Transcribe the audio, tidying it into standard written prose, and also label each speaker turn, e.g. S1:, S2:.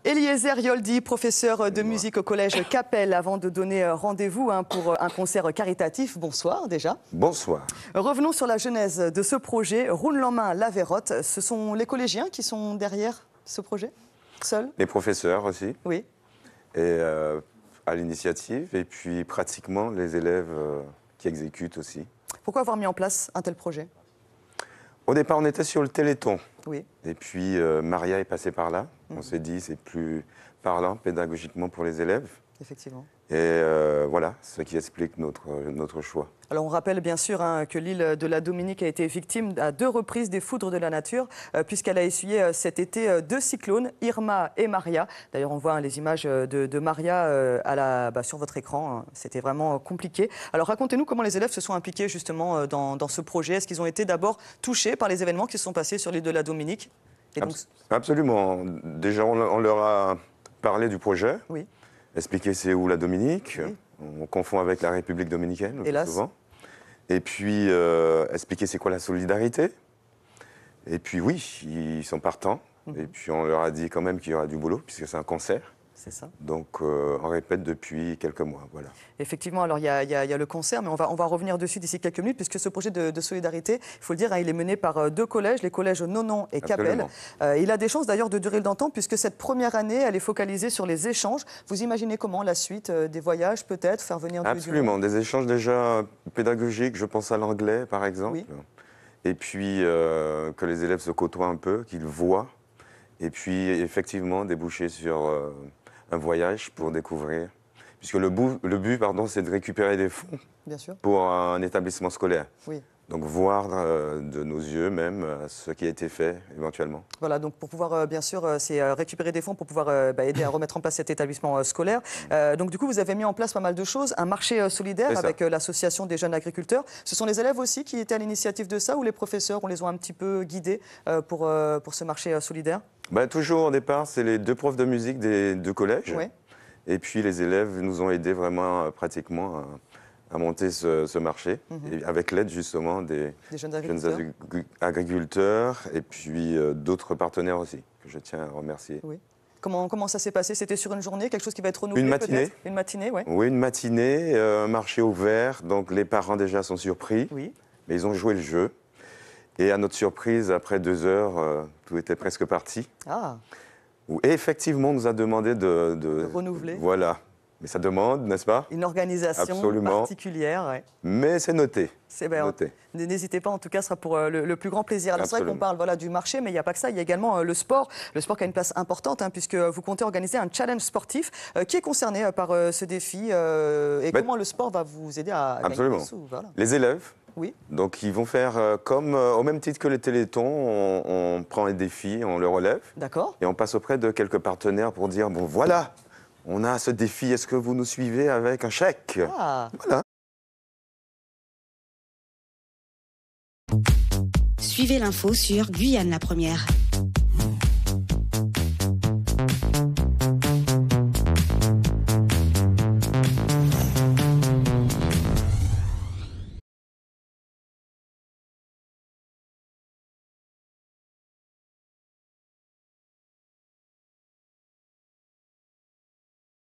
S1: Eliezer Yoldi, professeur de musique au collège Capelle, avant de donner rendez-vous pour un concert caritatif. Bonsoir déjà.
S2: Bonsoir.
S1: Revenons sur la genèse de ce projet. Roule en main la Vérotte. Ce sont les collégiens qui sont derrière ce projet, seuls?
S2: Les professeurs aussi.
S1: Oui.
S2: Et à l'initiative, et puis pratiquement les élèves qui exécutent aussi.
S1: Pourquoi avoir mis en place un tel projet?
S2: Au départ, on était sur le Téléthon.
S1: Oui.
S2: Et puis Maria est passée par là. On s'est dit c'est plus parlant pédagogiquement pour les élèves.
S1: Effectivement.
S2: Et voilà, ce qui explique notre choix.
S1: Alors on rappelle bien sûr que l'île de la Dominique a été victime à 2 reprises des foudres de la nature, puisqu'elle a essuyé cet été 2 cyclones, Irma et Maria. D'ailleurs on voit les images de Maria sur votre écran. C'était vraiment compliqué. Alors racontez-nous comment les élèves se sont impliqués justement dans ce projet. Est-ce qu'ils ont été d'abord touchés par les événements qui se sont passés sur l'île de la Dominique?
S2: Absolument. Déjà on leur a parlé du projet.
S1: Oui.
S2: Expliquer c'est où la Dominique.
S1: Oui.
S2: On confond avec la République dominicaine le plus
S1: Hélas.
S2: souvent. Et puis expliquer c'est quoi la solidarité. Et puis oui, ils sont partants. Et puis on leur a dit quand même qu'il y aura du boulot puisque c'est un concert.
S1: C'est ça.
S2: Donc on répète depuis quelques mois, voilà.
S1: Effectivement, alors il y a le concert, mais on va revenir dessus d'ici quelques minutes, puisque ce projet de solidarité, il faut le dire, il est mené par 2 collèges, les collèges Nonon et Capelle. Il a des chances d'ailleurs de durer dans le temps, puisque cette première année, elle est focalisée sur les échanges. Vous imaginez comment la suite des voyages, peut-être, faire venir
S2: Absolument, des échanges déjà pédagogiques, je pense à l'anglais par exemple.
S1: Oui.
S2: Et puis que les élèves se côtoient un peu, qu'ils voient. Et puis effectivement déboucher sur un voyage pour découvrir. Puisque le but, c'est de récupérer des fonds. Bien sûr. Pour un établissement scolaire.
S1: Oui.
S2: Donc voir de nos yeux même ce qui a été fait éventuellement.
S1: Voilà, donc pour pouvoir bien sûr récupérer des fonds pour pouvoir aider à remettre en place cet établissement scolaire. Donc du coup vous avez mis en place pas mal de choses, un marché solidaire avec l'association des jeunes agriculteurs. Ce sont les élèves aussi qui étaient à l'initiative de ça, ou les professeurs, on les a un petit peu guidés pour ce marché solidaire?
S2: Toujours au départ, c'est les 2 profs de musique des 2 collèges.
S1: Oui.
S2: Et puis les élèves nous ont aidés vraiment pratiquement à monter ce marché, et avec l'aide justement des jeunes agriculteurs et puis d'autres partenaires aussi, que je tiens à remercier.
S1: Oui. Comment ça s'est passé? C'était sur une journée, quelque chose qui va être renouvelé?
S2: Une matinée.
S1: Une matinée, oui.
S2: Oui, une matinée, un marché ouvert, donc les parents déjà sont surpris,
S1: oui.
S2: Mais ils ont joué le jeu. Et à notre surprise, après 2 heures, tout était presque parti.
S1: Ah.
S2: Et effectivement, on nous a demandé de
S1: renouveler.
S2: Voilà. Mais ça demande, n'est-ce pas?
S1: Une organisation particulière. Ouais.
S2: Mais c'est noté.
S1: Noté. N'hésitez pas, en tout cas, ce sera pour le plus grand plaisir. Alors c'est vrai qu'on parle du marché, mais il n'y a pas que ça. Il y a également le sport. Le sport qui a une place importante, puisque vous comptez organiser un challenge sportif. Qui est concerné par ce défi et comment le sport va vous aider à gagner des sous? Voilà.
S2: Les élèves.
S1: Oui.
S2: Donc ils vont faire comme, au même titre que les téléthons, on prend les défis, on le relève.
S1: D'accord.
S2: Et on passe auprès de quelques partenaires pour dire, bon voilà, on a ce défi, est-ce que vous nous suivez avec un chèque?
S1: Ah.
S2: Voilà.
S3: Suivez l'info sur Guyane la Première.